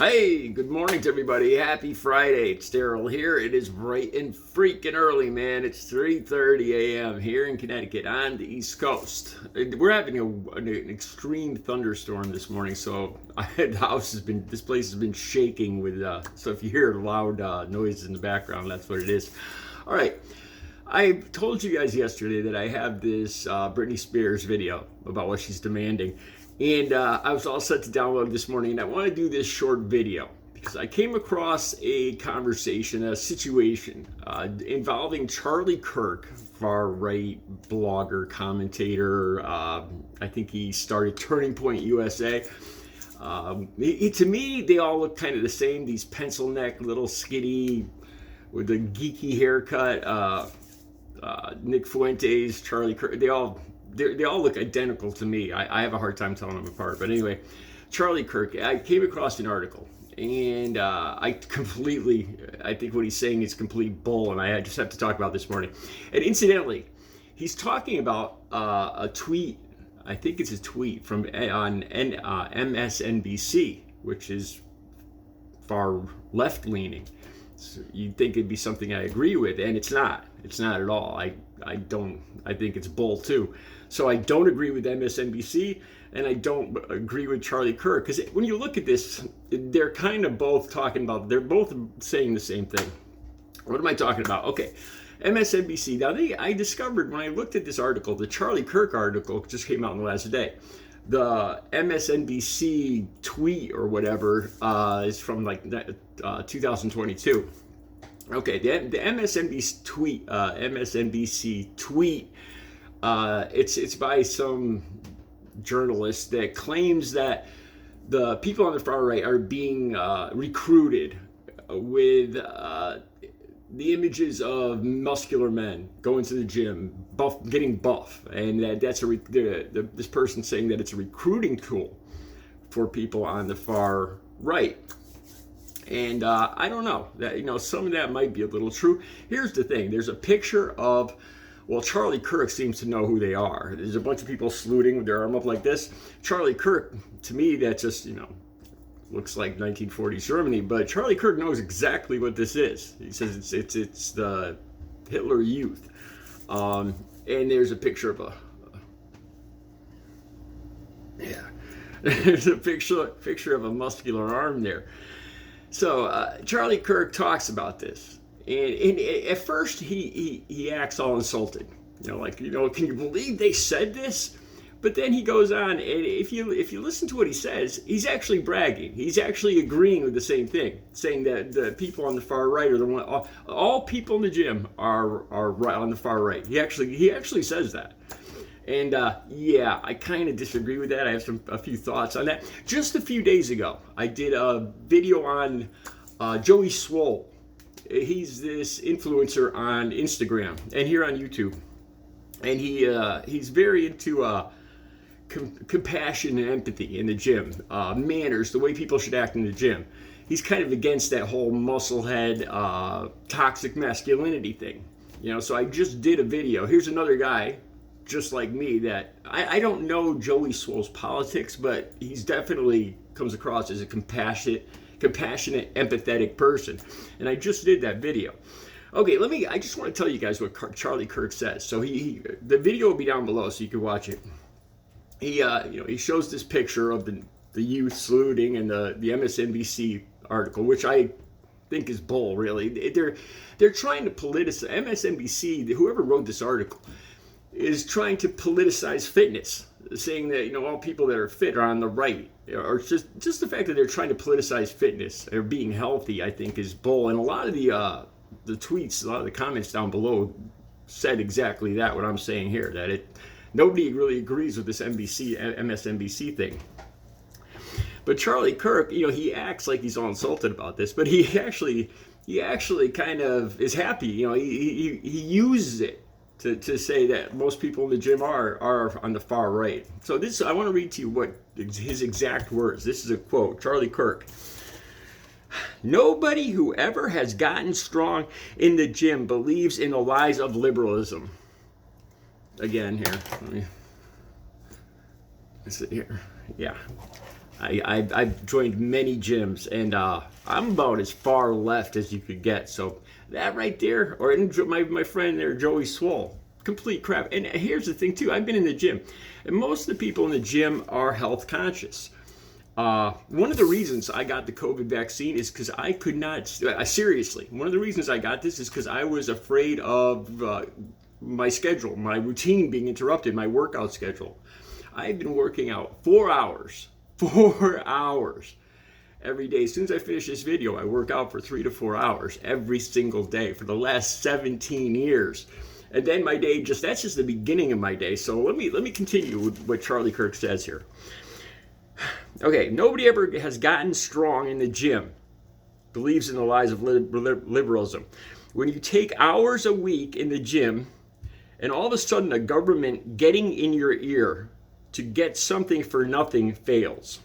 Hey, good morning to everybody. Happy Friday. It's Daryl here. It is bright and freaking early, man. It's 3:30 a.m. here in Connecticut on the East Coast. We're having an extreme thunderstorm this morning, so this place has been shaking with, so if you hear loud noises in the background, that's what it is. All right. I told you guys yesterday that I have this Britney Spears video about what she's demanding. And I was all set to download this morning, and I want to do this short video because I came across a conversation, a situation involving Charlie KIRK, far-right blogger, commentator. I think he started Turning Point USA. To me, they all look kind of the same. These pencil neck, little skinny, with a geeky haircut. Nick Fuentes, Charlie KIRK, they all look identical to me. I have a hard time telling them apart. But anyway, Charlie KIRK, I came across an article, and I think what he's saying is complete bull, and I just have to talk about this morning. And incidentally, he's talking about a tweet, I think it's a tweet on MSNBC, which is far left-leaning. So you'd think it'd be something I agree with, and it's not. It's not at all. I think it's bull too. So I don't agree with MSNBC, and I don't agree with Charlie KIRK, because when you look at this, they're kind of both they're both saying the same thing. What am I talking about? Okay, MSNBC. Now I discovered when I looked at this article, the Charlie KIRK article just came out in the last day. The MSNBC tweet or whatever is from 2022. Okay, the MSNBC tweet, it's by some journalist that claims that the people on the far right are being recruited with the images of muscular men going to the gym, getting buff, and this person saying that it's a recruiting tool for people on the far right. And I don't know, that some of that might be a little true. Here's the thing: there's a picture of, Charlie KIRK seems to know who they are. There's a bunch of people saluting with their arm up like this. Charlie KIRK, to me, that just looks like 1940s Germany. But Charlie KIRK knows exactly what this is. He says it's the Hitler Youth, and there's a picture of there's a picture of a muscular arm there. So Charlie KIRK talks about this, and at first he acts all insulted, can you believe they said this? But then he goes on, and if you listen to what he says, he's actually bragging. He's actually agreeing with the same thing, saying that the people on the far right are the one. All people in the gym are right on the far right. He actually says that. And I kind of disagree with that. I have a few thoughts on that. Just a few days ago, I did a video on Joey Swoll. He's this influencer on Instagram and here on YouTube, and he's very into compassion and empathy in the gym, manners, the way people should act in the gym. He's kind of against that whole musclehead, toxic masculinity thing. So I just did a video. Here's another guy just like me that I don't know Joey Swoll's politics, but he's definitely comes across as a compassionate, empathetic person. And I just did that video. Okay, I just want to tell you guys what Charlie KIRK says. So the video will be down below so you can watch it. He shows this picture of the youth saluting and the MSNBC article, which I think is bull, really. They're trying to politicize MSNBC, whoever wrote this article, is trying to politicize fitness, saying that all people that are fit are on the right, or just the fact that they're trying to politicize fitness or being healthy, I think, is bull. And a lot of the tweets, a lot of the comments down below said exactly that. What I'm saying here, that nobody really agrees with this MSNBC thing. But Charlie KIRK, he acts like he's all insulted about this, but he actually kind of is happy. He uses it to say that most people in the gym are on the far right. So I want to read to you what his exact words. This is a quote, Charlie KIRK. Nobody who ever has gotten strong in the gym believes in the lies of liberalism. Again, here. Let me see here. Yeah. I've joined many gyms, and I'm about as far left as you could get. So that right there, or my friend there, Joey Swole, complete crap. And here's the thing too, I've been in the gym, and most of the people in the gym are health conscious. One of the reasons I got the COVID vaccine is because I could not, seriously, one of the reasons I got this is because I was afraid of my schedule, my routine being interrupted, my workout schedule. I've been working out 4 hours every day. As soon as I finish this video, I work out for 3 to 4 hours every single day for the last 17 years. And then my day that's just the beginning of my day. So let me continue with what Charlie Kirk says here. Okay, nobody ever has gotten strong in the gym, believes in the lies of liberalism. When you take hours a week in the gym, and all of a sudden a government getting in your ear to get something for nothing fails.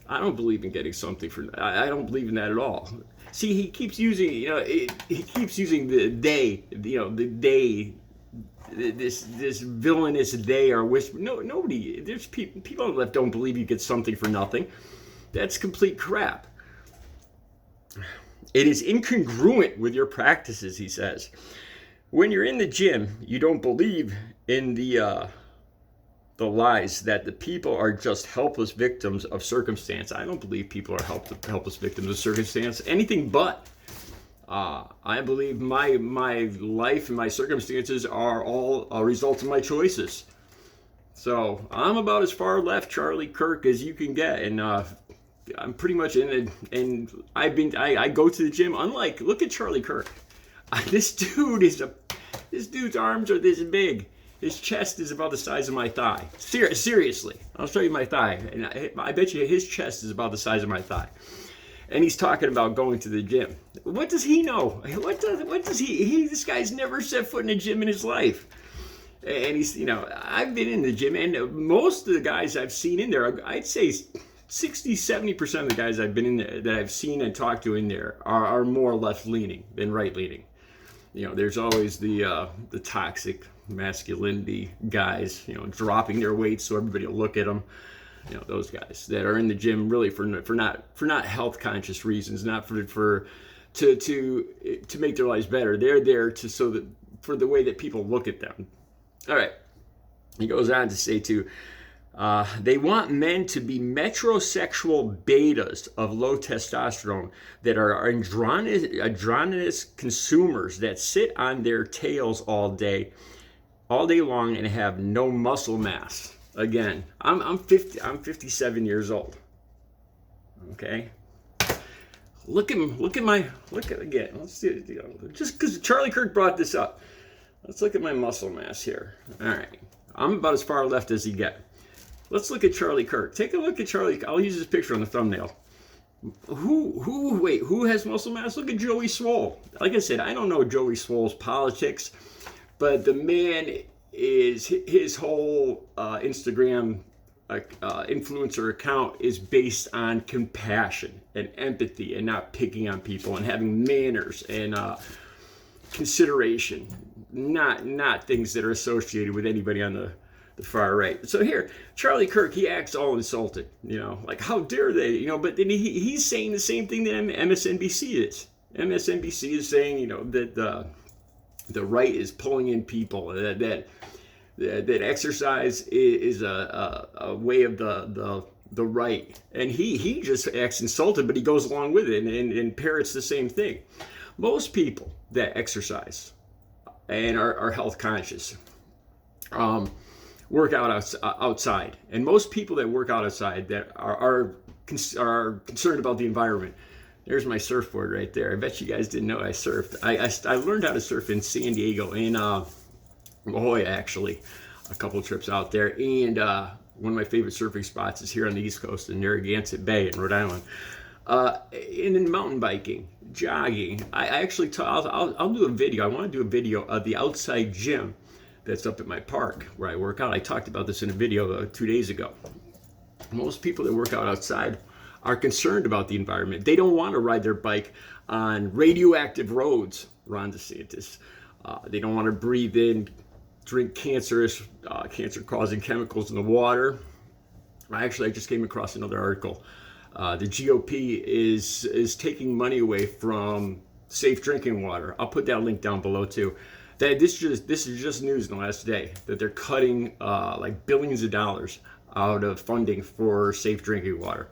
I don't believe in getting something for. I don't believe in that at all. See, he keeps using, he keeps using the they, the they. This villainous they are whisper. No, nobody. There's people on the left don't believe you get something for nothing. That's complete crap. It is incongruent with your practices, he says. When you're in the gym, you don't believe in the lies that the people are just helpless victims of circumstance. I don't believe people are helpless victims of circumstance. Anything but. I believe my life and my circumstances are all a result of my choices. So I'm about as far left Charlie Kirk as you can get, and I'm pretty much in it. And I go to the gym. Look at Charlie Kirk. This dude's arms are this big. His chest is about the size of my thigh. Seriously, I'll show you my thigh, and I bet you his chest is about the size of my thigh. And he's talking about going to the gym. What does he know? What does he? This guy's never set foot in a gym in his life. And he's, I've been in the gym, and most of the guys I've seen in there, I'd say 60-70% of the guys I've been in there that I've seen and talked to in there are more left leaning than right leaning. There's always the toxic masculinity guys, dropping their weight so everybody will look at them. Those guys that are in the gym really for not health conscious reasons, not to make their lives better. They're there for the way that people look at them. All right. He goes on to say too, they want men to be metrosexual betas of low testosterone that are androgynous consumers that sit on their tails all day long and have no muscle mass. Again, I'm 57 years old. Okay. Look at again. Let's do it. Just because Charlie Kirk brought this up. Let's look at my muscle mass here. All right. I'm about as far left as you get. Let's look at Charlie Kirk. Take a look at Charlie. I'll use his picture on the thumbnail. Who has muscle mass? Look at Joey Swole. Like I said, I don't know Joey Swole's politics, but the man is, his whole Instagram influencer account is based on compassion and empathy and not picking on people and having manners and consideration, not things that are associated with anybody on the far right. So here, Charlie Kirk, he acts all insulted, like how dare they, but then he's saying the same thing that MSNBC is. MSNBC is saying, that the right is pulling in people, that exercise is a way of the right, and he just acts insulted, but he goes along with it and parrots the same thing. Most people that exercise and are health conscious work out outside, and most people that work out outside that are concerned about the environment. There's my surfboard right there. I bet you guys didn't know I surfed. I learned how to surf in San Diego, in La Jolla, actually, a couple trips out there. And one of my favorite surfing spots is here on the East Coast in Narragansett Bay in Rhode Island. And in mountain biking, jogging, I actually I'll do a video. I want to do a video of the outside gym that's up at my park where I work out. I talked about this in a video 2 days ago. Most people that work out outside are concerned about the environment. They don't want to ride their bike on radioactive roads, Ron DeSantis. They don't want to breathe in, drink cancer-causing chemicals in the water. I just came across another article. The GOP is taking money away from safe drinking water. I'll put that link down below too. This is just news in the last day that they're cutting like billions of dollars out of funding for safe drinking water.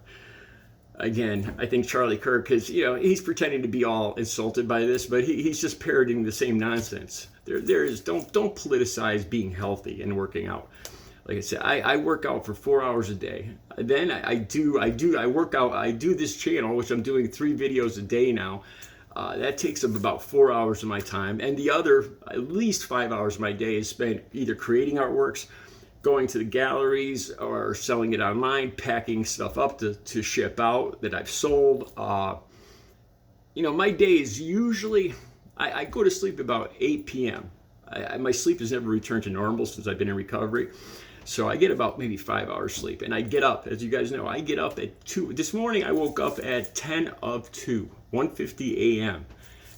Again, I think Charlie Kirk, because he's pretending to be all insulted by this, but he's just parroting the same nonsense. Don't politicize being healthy and working out. Like I said, I work out for 4 hours a day. Then I work out. I do this channel, which I'm doing 3 videos a day now. That takes up about 4 hours of my time, and the other at least 5 hours of my day is spent either creating artworks, going to the galleries, or selling it online, packing stuff up to ship out that I've sold. My day is usually, I go to sleep about 8 p.m. My sleep has never returned to normal since I've been in recovery. So I get about maybe 5 hours sleep, and I get up, as you guys know, I get up at 2. This morning I woke up at 10 of 2, 1:50 a.m.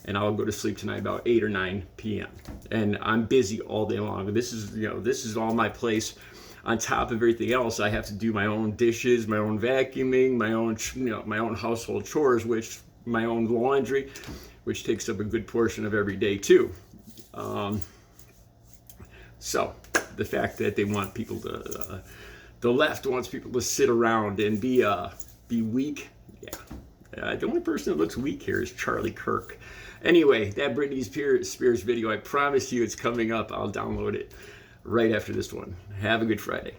And I'll go to sleep tonight about 8 or 9 p.m. And I'm busy all day long. This is all my place. On top of everything else, I have to do my own dishes, my own vacuuming, my own household chores, my own laundry, which takes up a good portion of every day too. So the fact that they want people to, the left wants people to sit around and be weak. Yeah. The only person that looks weak here is Charlie Kirk. Anyway, that Britney Spears video, I promise you it's coming up. I'll download it right after this one. Have a good Friday.